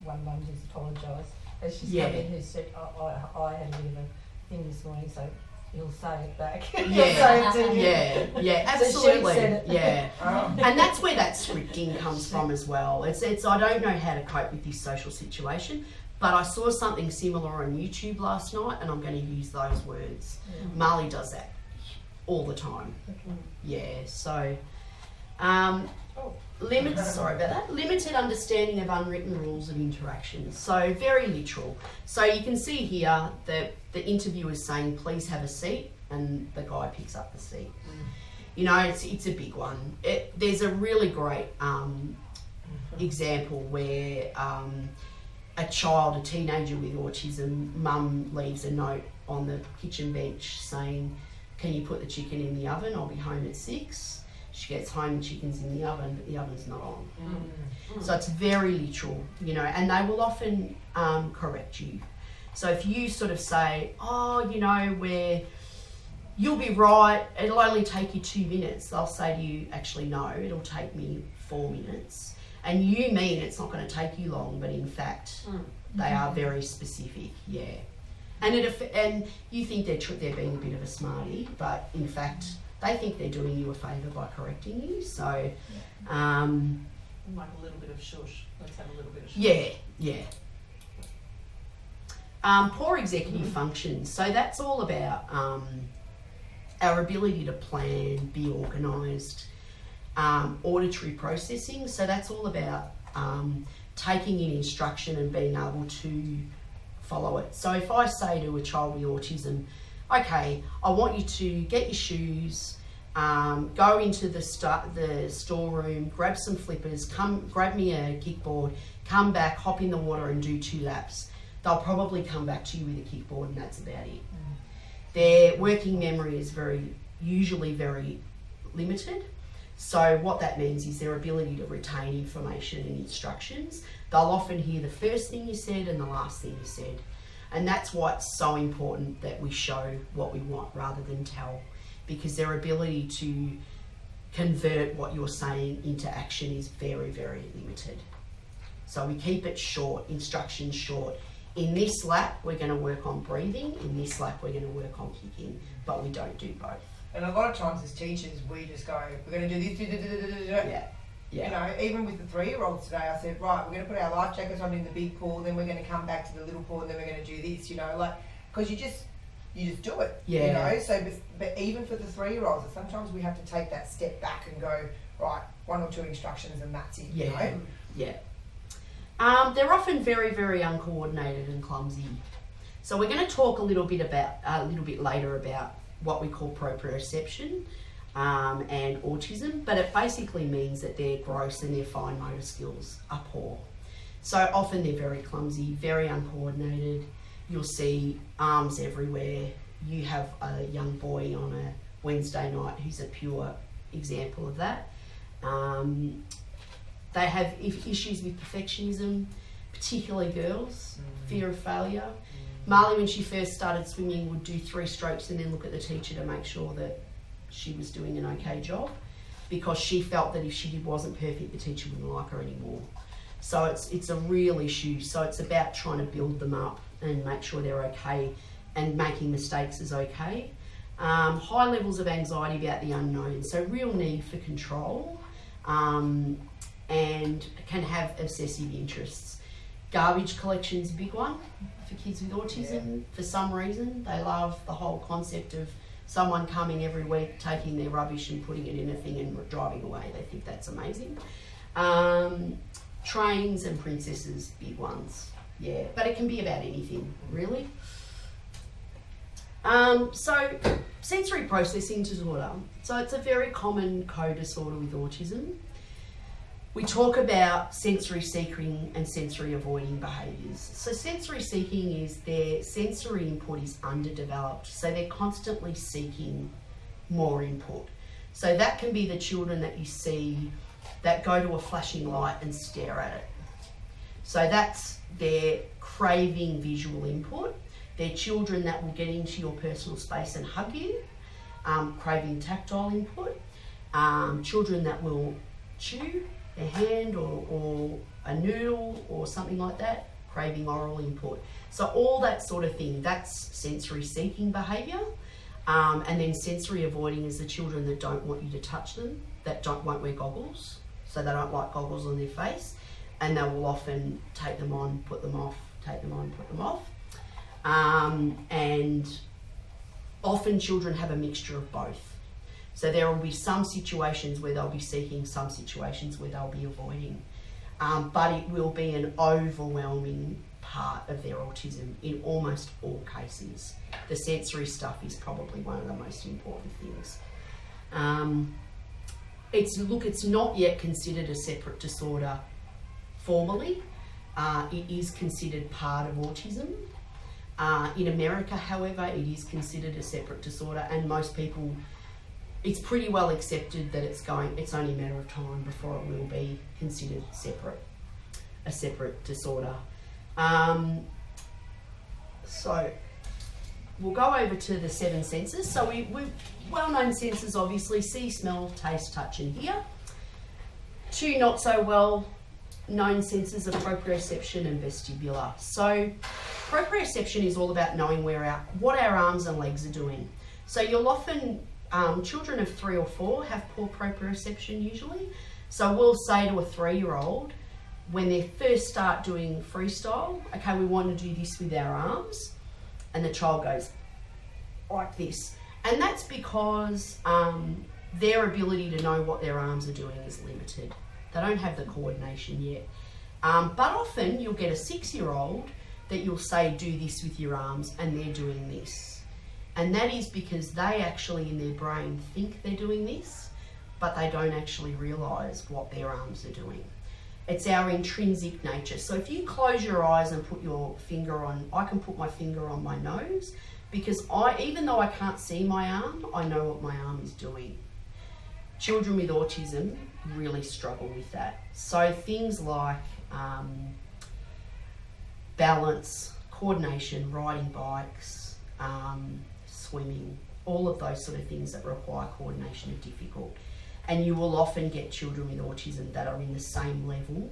one mum who's apologised as she's Yeah. come in, who said, I had a bit of a thing this morning, so he'll say it back. Yeah. He'll say it to you. Yeah, So she absolutely. said it. Yeah. Oh. And that's where that scripting comes from as well. It's I don't know how to cope with this social situation, but I saw something similar on YouTube last night and I'm going to use those words. Marley does that all the time. Yeah, so limited understanding of unwritten rules of interaction. So very literal. So you can see here that the interviewer is saying, please have a seat, and the guy picks up the seat. You know, it's a big one. There's a really great example where a teenager with autism, mum leaves a note on the kitchen bench saying, can you put the chicken in the oven? I'll be home at 6. She gets home, the chicken's in the oven, but the oven's not on. So it's very literal, you know, and they will often correct you. So if you sort of say, oh, you know, you'll be right, it'll only take you 2 minutes, they'll say to you, actually no, it'll take me 4 minutes. And you mean it's not going to take you long, but in fact, they are very specific, yeah. And you think they're being a bit of a smarty, but in fact, they think they're doing you a favour by correcting you. So, Like a little bit of shush. Let's have a little bit of shush. yeah. Poor executive function. So that's all about our ability to plan, be organised, auditory processing. So that's all about taking in instruction and being able to follow it. So if I say to a child with autism, okay, I want you to get your shoes, go into the storeroom, grab some flippers, grab me a kickboard, come back, hop in the water and do 2 laps. They'll probably come back to you with a kickboard and that's about it. Their working memory is usually very limited. So what that means is their ability to retain information and instructions. They'll often hear the first thing you said and the last thing you said. And that's why it's so important that we show what we want rather than tell, because their ability to convert what you're saying into action is very, very limited. So we keep it short, instructions short. In this lap, we're going to work on breathing. In this lap, we're going to work on kicking, but we don't do both. And a lot of times as teachers, we just go, we're going to do this, Yeah. You know, even with the 3-year-olds today, I said, right, we're going to put our life jackets on in the big pool, then we're going to come back to the little pool, and then we're going to do this, you know, like, because you just do it, Yeah. you know. So, but even for the 3-year-olds, sometimes we have to take that step back and go, right, 1 or 2 instructions and that's it, you know. Yeah. They're often very, very uncoordinated and clumsy. So we're going to talk a little bit later about what we call proprioception and autism, but it basically means that their gross and their fine motor skills are poor. So often they're very clumsy, very uncoordinated. You'll see arms everywhere. You have a young boy on a Wednesday night who's a pure example of that. They have issues with perfectionism, particularly girls, fear of failure. Marley, when she first started swimming, would do 3 strokes and then look at the teacher to make sure that she was doing an okay job, because she felt that if she wasn't perfect, the teacher wouldn't like her anymore. So it's a real issue. So it's about trying to build them up and make sure they're okay, and making mistakes is okay. High levels of anxiety about the unknown, so real need for control, and can have obsessive interests. Garbage collection's a big one for kids with autism. For some reason, they love the whole concept of someone coming every week, taking their rubbish and putting it in a thing and driving away. They think that's amazing. Trains and princesses, big ones. Yeah, but it can be about anything, really. So sensory processing disorder. So it's a very common co-disorder with autism. We talk about sensory seeking and sensory avoiding behaviours. So sensory seeking is their sensory input is underdeveloped, so they're constantly seeking more input. So that can be the children that you see that go to a flashing light and stare at it. So that's their craving visual input. They're children that will get into your personal space and hug you, craving tactile input. Children that will chew their hand or a noodle or something like that, craving oral input. So all that sort of thing, that's sensory seeking behaviour. And then sensory avoiding is the children that don't want you to touch them, that won't wear goggles, so they don't like goggles on their face, and they will often take them on, put them off, take them on, put them off. And often children have a mixture of both. So there will be some situations where they'll be seeking, some situations where they'll be avoiding. But it will be an overwhelming part of their autism in almost all cases. The sensory stuff is probably one of the most important things. It's not yet considered a separate disorder formally. It is considered part of autism. In America, however, it is considered a separate disorder, and most people, it's pretty well accepted that it's only a matter of time before it will be considered a separate disorder. So we'll go over to the 7 senses. So we well-known senses, obviously: see, smell, taste, touch, and hear. 2 not so well-known senses are proprioception and vestibular. So proprioception is all about knowing what our arms and legs are doing. So you'll often, children of 3 or 4 have poor proprioception usually. So we'll say to a 3-year-old, when they first start doing freestyle, okay, we want to do this with our arms, and the child goes like this. And that's because their ability to know what their arms are doing is limited. They don't have the coordination yet. But often you'll get a 6-year-old that you'll say, do this with your arms, and they're doing this. And that is because they actually in their brain think they're doing this, but they don't actually realise what their arms are doing. It's our intrinsic nature. So if you close your eyes and put your finger on, I can put my finger on my nose, because even though I can't see my arm, I know what my arm is doing. Children with autism really struggle with that. So things like balance, coordination, riding bikes, swimming, all of those sort of things that require coordination are difficult. And you will often get children with autism that are in the same level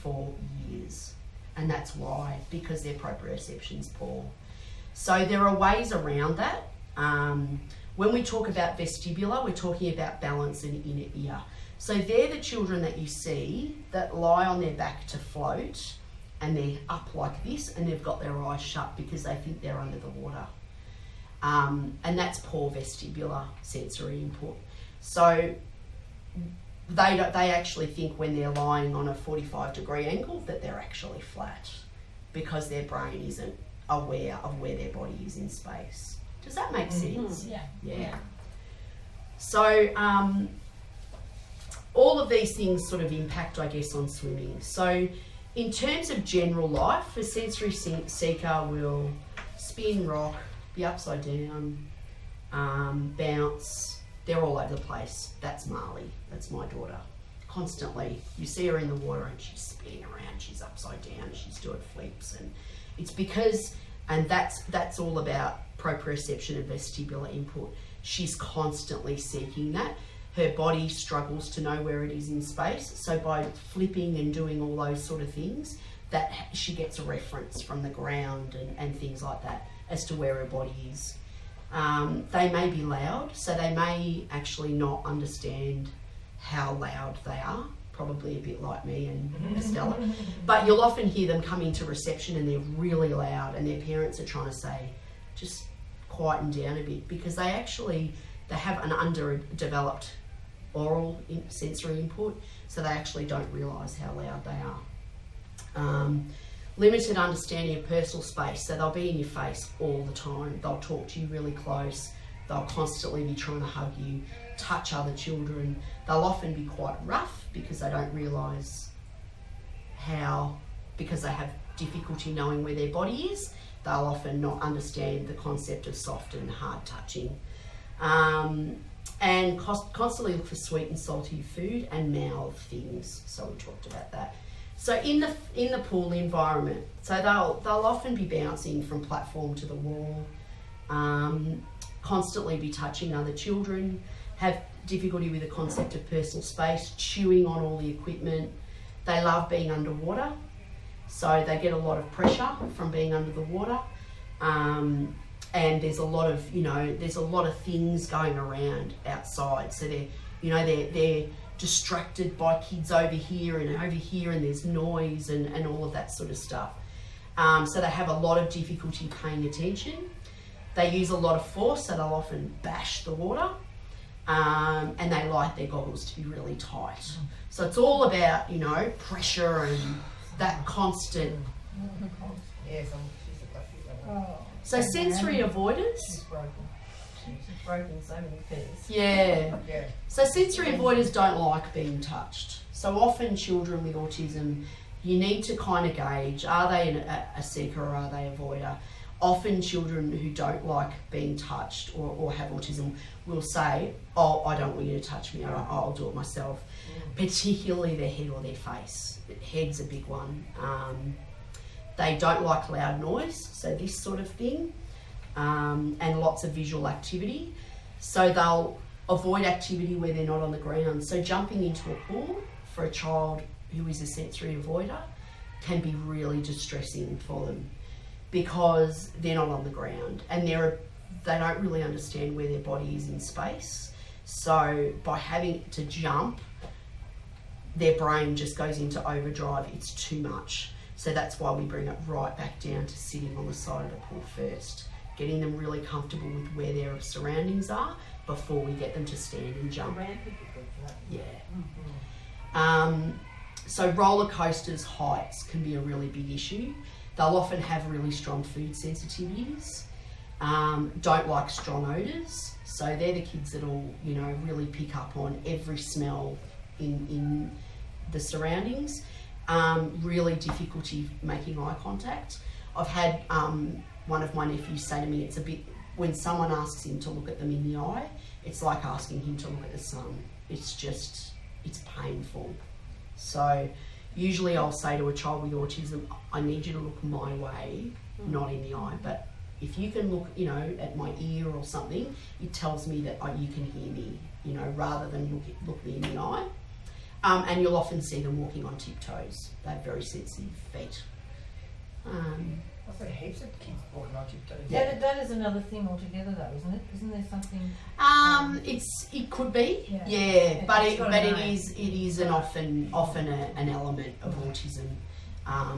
for years. And that's why, because their proprioception's poor. So there are ways around that. When we talk about vestibular, we're talking about balance and inner ear. So they're the children that you see that lie on their back to float, and they're up like this, and they've got their eyes shut because they think they're under the water. And that's poor vestibular sensory input. So they actually think when they're lying on a 45-degree angle that they're actually flat, because their brain isn't aware of where their body is in space. Does that make sense? Yeah. So all of these things sort of impact, I guess, on swimming. So in terms of general life, a sensory seeker will spin, rock, be upside down, bounce. They're all over the place. That's Marley. That's my daughter. Constantly, you see her in the water and she's spinning around. She's upside down. She's doing flips, and it's because, and that's all about proprioception and vestibular input. She's constantly seeking that. Her body struggles to know where it is in space. So by flipping and doing all those sort of things, that she gets a reference from the ground and things like that as to where her body is. They may be loud, so they may actually not understand how loud they are, probably a bit like me and Estella. But you'll often hear them come into reception and they're really loud, and their parents are trying to say, just quieten down a bit, because they have an underdeveloped oral sensory input, so they actually don't realise how loud they are. Limited understanding of personal space, so they'll be in your face all the time. They'll talk to you really close. They'll constantly be trying to hug you, touch other children. They'll often be quite rough because they don't realise because they have difficulty knowing where their body is. They'll often not understand the concept of soft and hard touching. And constantly look for sweet and salty food and mouth things. So we talked about that. So in the pool environment, so they'll often be bouncing from platform to the wall, constantly be touching other children, have difficulty with the concept of personal space, chewing on all the equipment, They love being underwater, so they get a lot of pressure from being under the water. And there's a lot of, there's a lot of things going around outside. So they're distracted by kids over here, and there's noise and all of that sort of stuff. So they have a lot of difficulty paying attention. They use a lot of force, so they'll often bash the water. And they like their goggles to be really tight. So it's all about, pressure and that constant. Yeah, she's a classic. So sensory avoiders. She's broken. She's broken so many pieces. Yeah. Yeah. So sensory avoiders don't like being touched. So often children with autism, you need to kind of gauge, are they a seeker or are they a avoider? Often children who don't like being touched or have autism will say, oh, I don't want you to touch me, I'll do it myself. Particularly their head or their face. Head's a big one. They don't like loud noise, so this sort of thing, and lots of visual activity. So they'll avoid activity where they're not on the ground. So jumping into a pool for a child who is a sensory avoider can be really distressing for them because they're not on the ground and they don't really understand where their body is in space. So by having to jump, their brain just goes into overdrive. It's too much. So that's why we bring it right back down to sitting on the side of the pool first, getting them really comfortable with where their surroundings are before we get them to stand and jump. Yeah. So roller coasters, heights can be a really big issue. They'll often have really strong food sensitivities, don't like strong odours. So they're the kids that'll, really pick up on every smell in the surroundings. Really difficulty making eye contact. I've had one of my nephews say to me, it's a bit, when someone asks him to look at them in the eye, it's like asking him to look at the sun. It's painful. So usually I'll say to a child with autism, I need you to look my way, not in the eye. But if you can look, at my ear or something, it tells me that you can hear me, rather than look me in the eye. And you'll often see them walking on tiptoes. They have very sensitive feet. I've got heaps of kids walking on tiptoes. Yeah. That is another thing altogether, though, isn't it? Isn't there something? It could be, Yeah. but It's got a it name. is an often an element of autism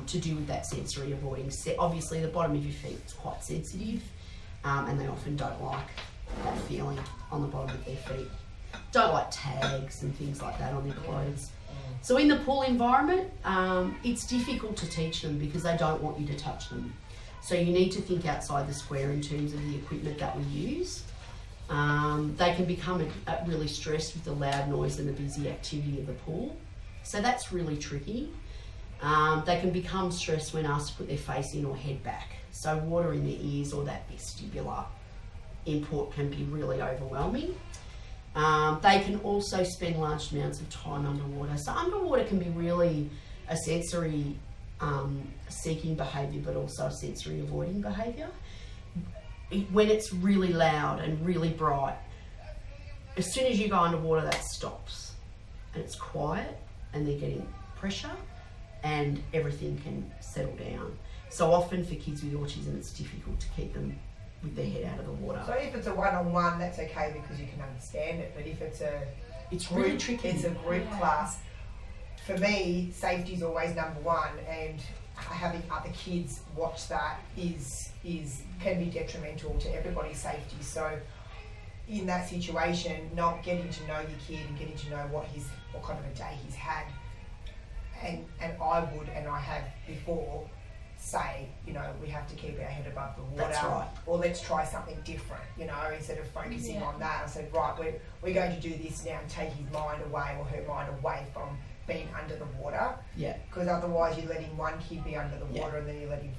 to do with that sensory avoiding. Obviously, the bottom of your feet is quite sensitive, and they often don't like that feeling on the bottom of their feet. Don't like tags and things like that on their clothes. So in the pool environment, it's difficult to teach them because they don't want you to touch them. So you need to think outside the square in terms of the equipment that we use. They can become really stressed with the loud noise and the busy activity of the pool. So that's really tricky. They can become stressed when asked to put their face in or head back. So water in their ears or that vestibular input can be really overwhelming. They can also spend large amounts of time underwater. So underwater can be really a sensory seeking behaviour, but also a sensory avoiding behaviour. When it's really loud and really bright, as soon as you go underwater, that stops. And it's quiet and they're getting pressure and everything can settle down. So often for kids with autism, it's difficult to keep them with their head out of the water. So if it's a one-on-one, that's okay because you can understand it. But if it's really group, tricky. It's a group class. For me, safety is always number one, and having other kids watch that can be detrimental to everybody's safety. So in that situation, not getting to know your kid and getting to know what kind of a day he's had, and I would, and I have before, say, we have to keep our head above the water. That's right. Or let's try something different, instead of focusing on that. I said, right, we're going to do this now and take his mind away or her mind away from being under the water. Yeah. Because otherwise you're letting one kid be under the water and then you're letting,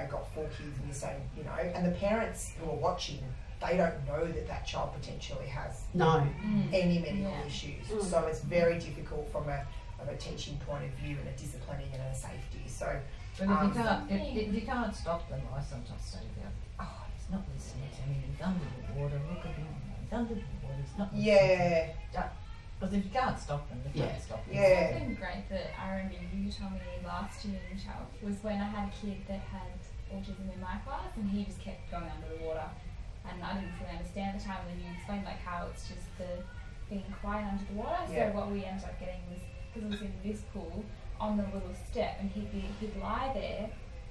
got 4 kids and you're saying, and the parents who are watching, they don't know that child potentially has any medical issues. So it's very difficult from a teaching point of view and a disciplining and a safety. So But if you can't stop them, I sometimes say to them, he's not listening to me, he's under the water, look at him, he's under the water, he's not listening to me. Because if you can't stop them, you Yeah. can't stop them. Yeah. Something great that I remember you told me last year in Chelf was when I had a kid that had autism in my class and he just kept going under the water. And I didn't fully understand at the time when you explained like how it's just the being quiet under the water. Yeah. So what we ended up getting was, because it was in this pool, on the little step, and he'd lie there,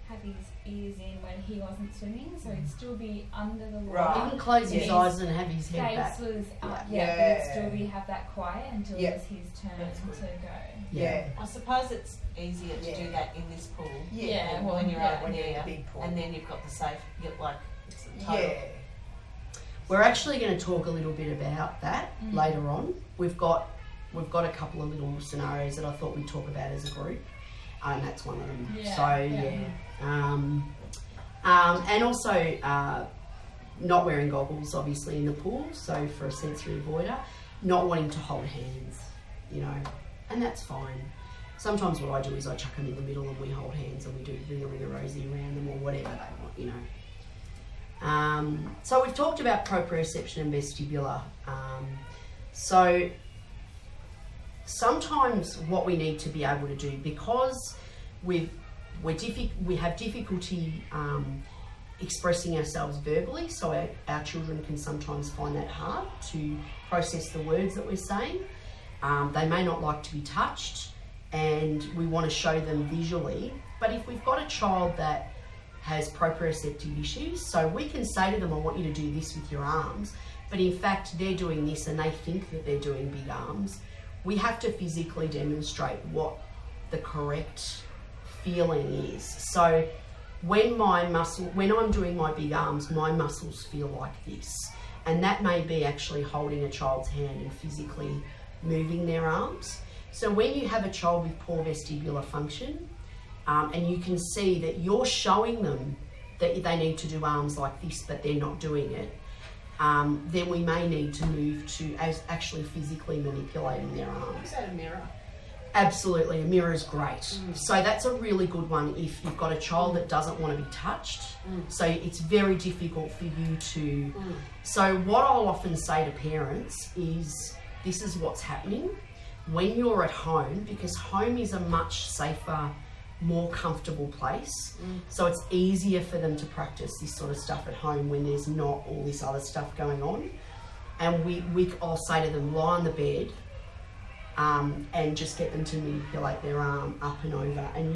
have his ears in when he wasn't swimming, so he'd still be under the water. Right. He can close his Yeah. eyes and have his head back. Face was up, Yeah. but Yeah. it'd still be have that quiet until Yeah. it was his turn That's to good. go. Yeah. I suppose it's easier to Yeah. do that in this pool. Yeah, than well, when you're yeah. over When you're in here, the big pool. and then you've got the safe. You're like, it's a total. Yeah. We're actually going to talk a little bit about that later on. We've got a couple of little scenarios that I thought we'd talk about as a group, and that's one of them. Yeah, So and also not wearing goggles, obviously, in the pool. So for a sensory avoider, not wanting to hold hands, and that's fine. Sometimes what I do is I chuck them in the middle and we hold hands and we do ring a rosy around them or whatever they want, So we've talked about proprioception and vestibular. So sometimes what we need to be able to do, because we have difficulty expressing ourselves verbally, so our children can sometimes find that hard to process the words that we're saying. They may not like to be touched, and we want to show them visually. But if we've got a child that has proprioceptive issues, so we can say to them, I want you to do this with your arms, but in fact they're doing this and they think that they're doing big arms. We have to physically demonstrate what the correct feeling is. So when I'm doing my big arms, my muscles feel like this. And that may be actually holding a child's hand and physically moving their arms. So when you have a child with poor vestibular function, and you can see that you're showing them that they need to do arms like this, but they're not doing it, then we may need to move to actually physically manipulating their arms. Is that a mirror? Absolutely, a mirror is great. So that's a really good one if you've got a child that doesn't want to be touched. So it's very difficult for you to... So what I'll often say to parents is, this is what's happening when you're at home, because home is a much safer, more comfortable place. So it's easier for them to practice this sort of stuff at home when there's not all this other stuff going on. And I'll say to them, lie on the bed, and just get them to manipulate their arm up and over. And